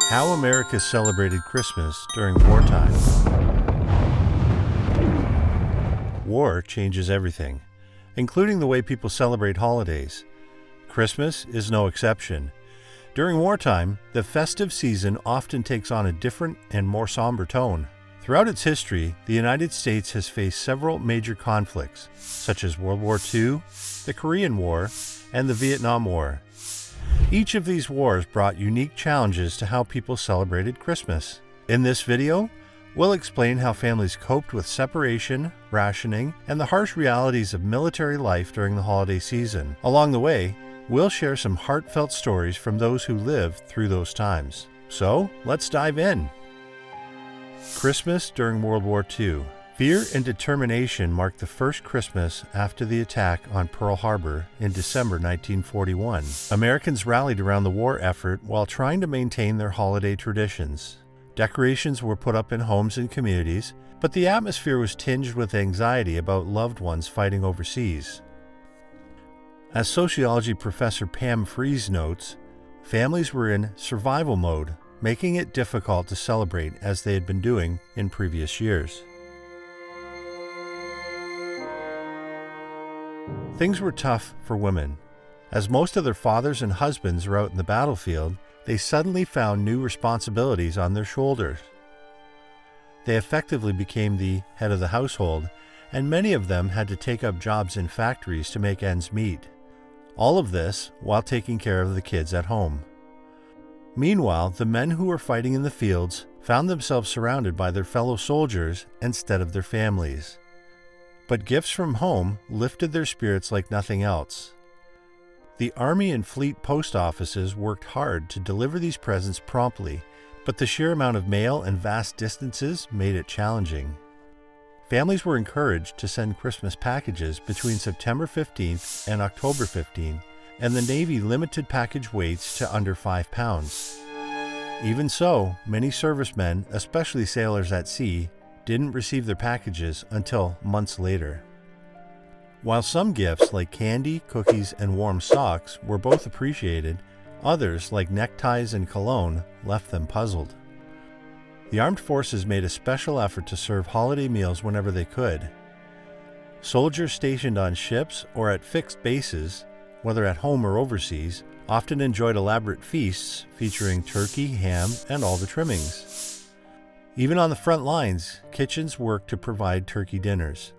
How America celebrated Christmas during wartime. War changes everything, including the way people celebrate holidays. Christmas is no exception. During wartime, the festive season often takes on a different and more somber tone. Throughout its history, the United States has faced several major conflicts, such as World War II, the Korean War, and the Vietnam War. Each of these wars brought unique challenges to how people celebrated Christmas. In this video, we'll explain how families coped with separation, rationing, and the harsh realities of military life during the holiday season. Along the way, we'll share some heartfelt stories from those who lived through those times. So, let's dive in. Christmas during World War II. Fear and determination marked the first Christmas after the attack on Pearl Harbor in December 1941. Americans rallied around the war effort while trying to maintain their holiday traditions. Decorations were put up in homes and communities, but the atmosphere was tinged with anxiety about loved ones fighting overseas. As sociology professor Pam Fries notes, families were in survival mode, making it difficult to celebrate as they had been doing in previous years. Things were tough for women. As most of their fathers and husbands were out in the battlefield, they suddenly found new responsibilities on their shoulders. They effectively became the head of the household, and many of them had to take up jobs in factories to make ends meet. All of this while taking care of the kids at home. Meanwhile, the men who were fighting in the fields found themselves surrounded by their fellow soldiers instead of their families. But gifts from home lifted their spirits like nothing else. The Army and Fleet post offices worked hard to deliver these presents promptly, but the sheer amount of mail and vast distances made it challenging. Families were encouraged to send Christmas packages between September 15th and October 15th, and the Navy limited package weights to under 5 pounds. Even so, many servicemen, especially sailors at sea, didn't receive their packages until months later. While some gifts like candy, cookies, and warm socks were both appreciated, others like neckties and cologne left them puzzled. The armed forces made a special effort to serve holiday meals whenever they could. Soldiers stationed on ships or at fixed bases, whether at home or overseas, often enjoyed elaborate feasts featuring turkey, ham, and all the trimmings. Even on the front lines, kitchens worked to provide turkey dinners.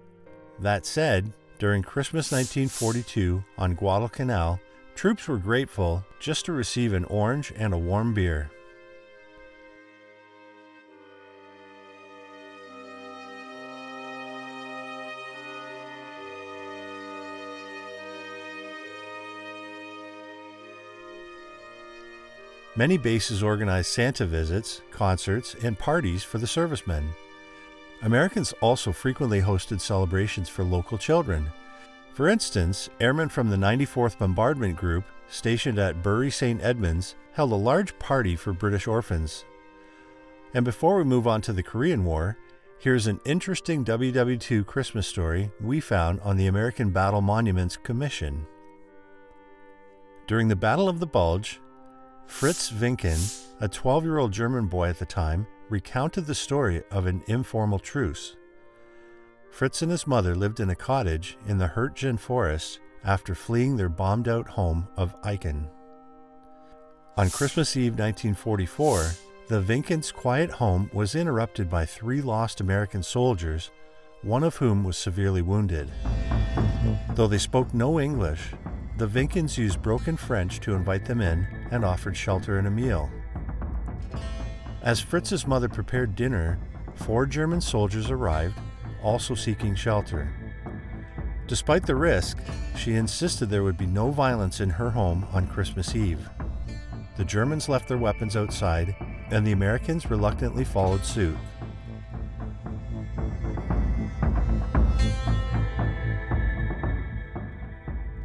That said, during Christmas 1942 on Guadalcanal, troops were grateful just to receive an orange and a warm beer. Many bases organized Santa visits, concerts, and parties for the servicemen. Americans also frequently hosted celebrations for local children. For instance, airmen from the 94th Bombardment Group, stationed at Bury St. Edmunds, held a large party for British orphans. And before we move on to the Korean War, here's an interesting WW2 Christmas story we found on the American Battle Monuments Commission. During the Battle of the Bulge, Fritz Winken, a 12-year-old German boy at the time, recounted the story of an informal truce. Fritz and his mother lived in a cottage in the Hürtgen forest after fleeing their bombed-out home of Eichen. On Christmas Eve 1944, the Winkens' quiet home was interrupted by 3 lost American soldiers, one of whom was severely wounded. Though they spoke no English, the Winkens used broken French to invite them in and offered shelter and a meal. As Fritz's mother prepared dinner, 4 German soldiers arrived, also seeking shelter. Despite the risk, she insisted there would be no violence in her home on Christmas Eve. The Germans left their weapons outside, and the Americans reluctantly followed suit.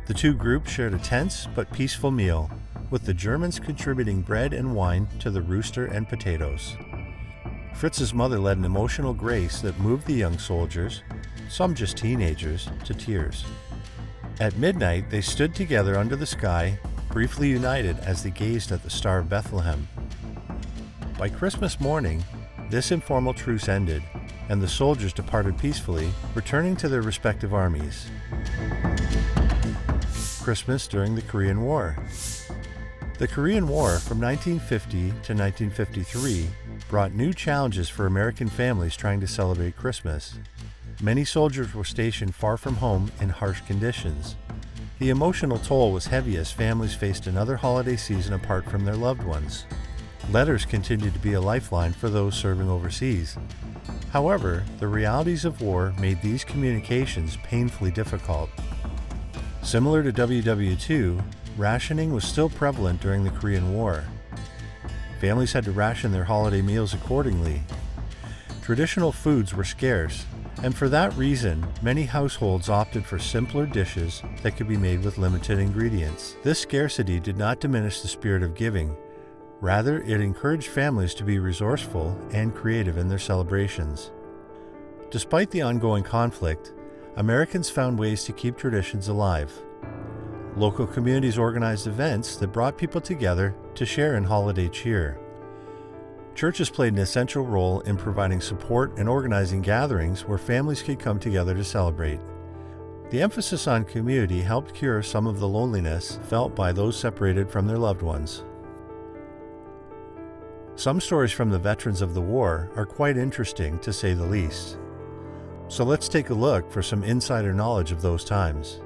The two groups shared a tense but peaceful meal, with the Germans contributing bread and wine to the rooster and potatoes. Fritz's mother led an emotional grace that moved the young soldiers, some just teenagers, to tears. At midnight, they stood together under the sky, briefly united as they gazed at the Star of Bethlehem. By Christmas morning, this informal truce ended, and the soldiers departed peacefully, returning to their respective armies. Christmas during the Korean War. The Korean War from 1950 to 1953 brought new challenges for American families trying to celebrate Christmas. Many soldiers were stationed far from home in harsh conditions. The emotional toll was heavy as families faced another holiday season apart from their loved ones. Letters continued to be a lifeline for those serving overseas. However, the realities of war made these communications painfully difficult. Similar to WW2, rationing was still prevalent during the Korean War. Families had to ration their holiday meals accordingly. Traditional foods were scarce, and for that reason, many households opted for simpler dishes that could be made with limited ingredients. This scarcity did not diminish the spirit of giving. Rather, it encouraged families to be resourceful and creative in their celebrations. Despite the ongoing conflict, Americans found ways to keep traditions alive. Local communities organized events that brought people together to share in holiday cheer. Churches played an essential role in providing support and organizing gatherings where families could come together to celebrate. The emphasis on community helped cure some of the loneliness felt by those separated from their loved ones. Some stories from the veterans of the war are quite interesting, to say the least. So let's take a look for some insider knowledge of those times.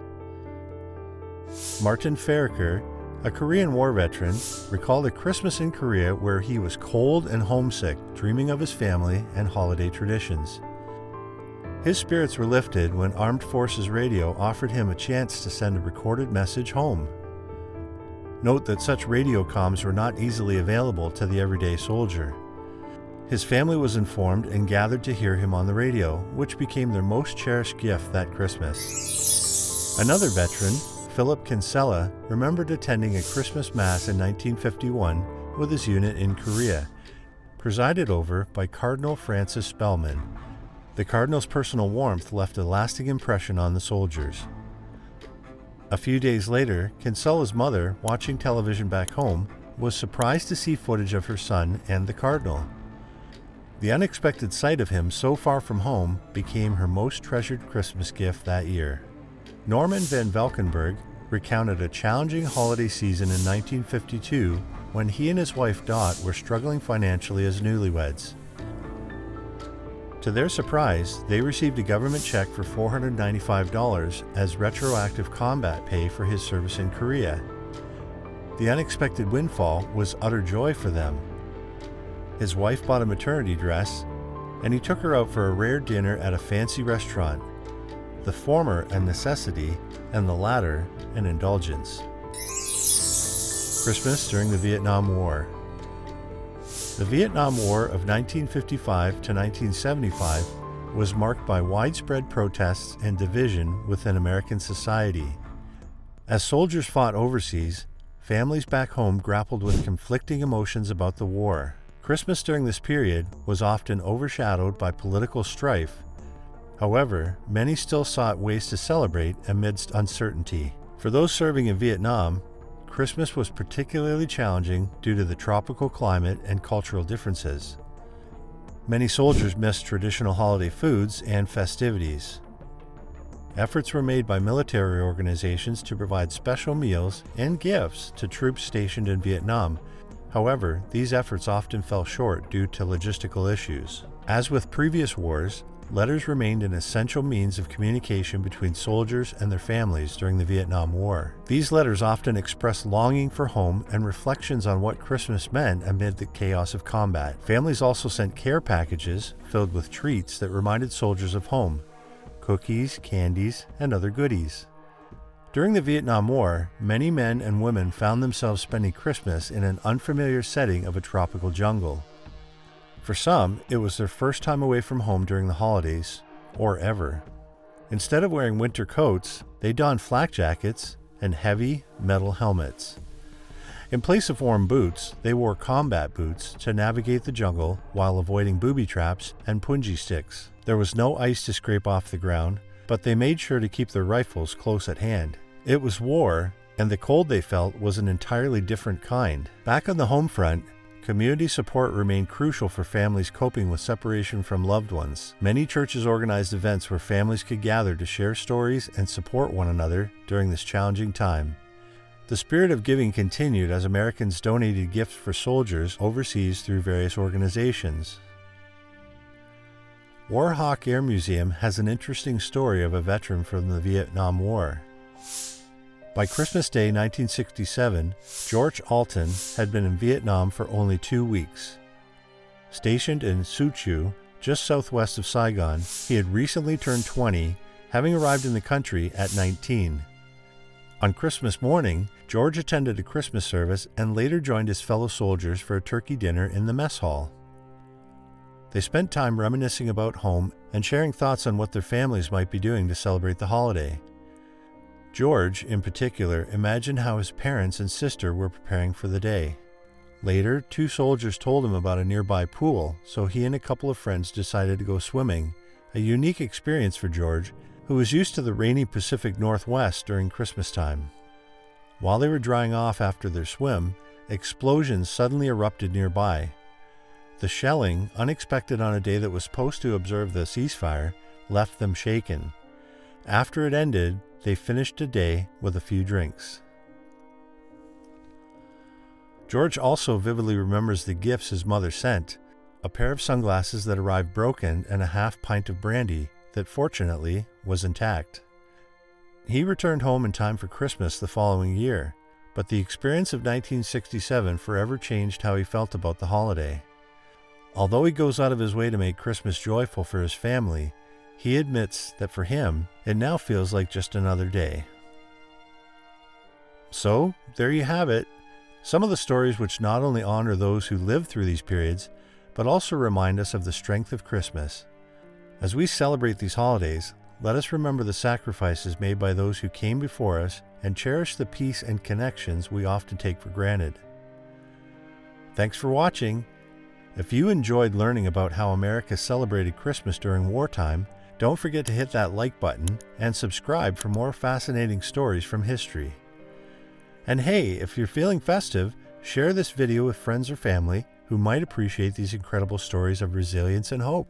Martin Farricker, a Korean War veteran, recalled a Christmas in Korea where he was cold and homesick, dreaming of his family and holiday traditions. His spirits were lifted when Armed Forces Radio offered him a chance to send a recorded message home. Note that such radio comms were not easily available to the everyday soldier. His family was informed and gathered to hear him on the radio, which became their most cherished gift that Christmas. Another veteran, Philip Kinsella, remembered attending a Christmas Mass in 1951 with his unit in Korea, presided over by Cardinal Francis Spellman. The Cardinal's personal warmth left a lasting impression on the soldiers. A few days later, Kinsella's mother, watching television back home, was surprised to see footage of her son and the Cardinal. The unexpected sight of him so far from home became her most treasured Christmas gift that year. Norman van Valkenburg recounted a challenging holiday season in 1952 when he and his wife Dot were struggling financially as newlyweds. To their surprise, they received a government check for $495 as retroactive combat pay for his service in Korea. The unexpected windfall was utter joy for them. His wife bought a maternity dress, and he took her out for a rare dinner at a fancy restaurant, the former a necessity and the latter an indulgence. Christmas during the Vietnam War. The Vietnam War of 1955 to 1975 was marked by widespread protests and division within American society. As soldiers fought overseas, families back home grappled with conflicting emotions about the war. Christmas during this period was often overshadowed by political strife. However, many still sought ways to celebrate amidst uncertainty. For those serving in Vietnam, Christmas was particularly challenging due to the tropical climate and cultural differences. Many soldiers missed traditional holiday foods and festivities. Efforts were made by military organizations to provide special meals and gifts to troops stationed in Vietnam. However, these efforts often fell short due to logistical issues. As with previous wars, letters remained an essential means of communication between soldiers and their families during the Vietnam War. These letters often expressed longing for home and reflections on what Christmas meant amid the chaos of combat. Families also sent care packages filled with treats that reminded soldiers of home, cookies, candies, and other goodies. During the Vietnam War, many men and women found themselves spending Christmas in an unfamiliar setting of a tropical jungle. For some, it was their first time away from home during the holidays, or ever. Instead of wearing winter coats, they donned flak jackets and heavy metal helmets. In place of warm boots, they wore combat boots to navigate the jungle while avoiding booby traps and punji sticks. There was no ice to scrape off the ground, but they made sure to keep their rifles close at hand. It was war, and the cold they felt was an entirely different kind. Back on the home front, Community support remained crucial for families coping with separation from loved ones. Many churches organized events where families could gather to share stories and support one another during this challenging time. The spirit of giving continued as Americans donated gifts for soldiers overseas through various organizations. War Hawk Air Museum has an interesting story of a veteran from the Vietnam War. By Christmas Day 1967, George Alton had been in Vietnam for only 2 weeks. Stationed in Su Chu, just southwest of Saigon, he had recently turned 20, having arrived in the country at 19. On Christmas morning, George attended a Christmas service and later joined his fellow soldiers for a turkey dinner in the mess hall. They spent time reminiscing about home and sharing thoughts on what their families might be doing to celebrate the holiday. George, in particular, imagined how his parents and sister were preparing for the day. Later, 2 soldiers told him about a nearby pool, so he and a couple of friends decided to go swimming, a unique experience for George, who was used to the rainy Pacific Northwest during Christmas time. While they were drying off after their swim, explosions suddenly erupted nearby. The shelling, unexpected on a day that was supposed to observe the ceasefire, left them shaken. After it ended, they finished the day with a few drinks. George also vividly remembers the gifts his mother sent, a pair of sunglasses that arrived broken and a half pint of brandy that fortunately was intact. He returned home in time for Christmas the following year, but the experience of 1967 forever changed how he felt about the holiday. Although he goes out of his way to make Christmas joyful for his family, he admits that for him, it now feels like just another day. So, there you have it. Some of the stories which not only honor those who lived through these periods, but also remind us of the strength of Christmas. As we celebrate these holidays, let us remember the sacrifices made by those who came before us and cherish the peace and connections we often take for granted. Thanks for watching. If you enjoyed learning about how America celebrated Christmas during wartime, don't forget to hit that like button and subscribe for more fascinating stories from history. And hey, if you're feeling festive, share this video with friends or family who might appreciate these incredible stories of resilience and hope.